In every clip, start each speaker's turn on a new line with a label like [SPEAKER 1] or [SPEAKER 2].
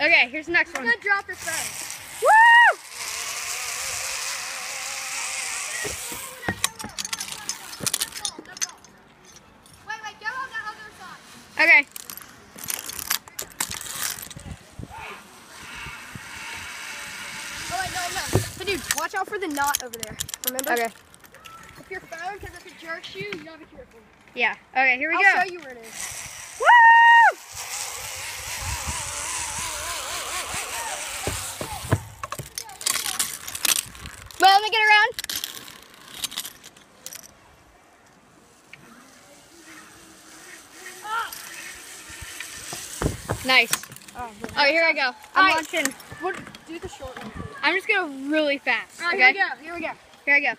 [SPEAKER 1] Okay, here's the next one.
[SPEAKER 2] I'm gonna drop this phone.
[SPEAKER 1] Woo!
[SPEAKER 2] Wait, go on that other side.
[SPEAKER 1] Okay.
[SPEAKER 2] Oh wait, no. Hey dude, watch out for the knot over there. Remember?
[SPEAKER 1] Okay.
[SPEAKER 2] If your phone, because if it jerks you, you gotta be careful.
[SPEAKER 1] Yeah. Okay, here we go.
[SPEAKER 2] I'll show you where it is.
[SPEAKER 1] Woo! Wait, let me get around. Nice.
[SPEAKER 2] Oh,
[SPEAKER 1] Oh, here I go. I'm launching.
[SPEAKER 2] Do the short one. Please.
[SPEAKER 1] I'm just gonna really fast.
[SPEAKER 2] All right,
[SPEAKER 1] Okay.
[SPEAKER 2] Here we go.
[SPEAKER 1] Here I go.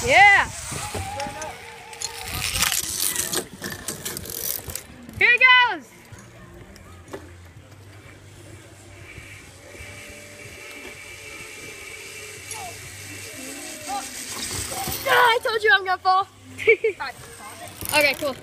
[SPEAKER 1] Yeah. Here it goes.
[SPEAKER 2] I told you I'm gonna fall.
[SPEAKER 1] Okay, cool.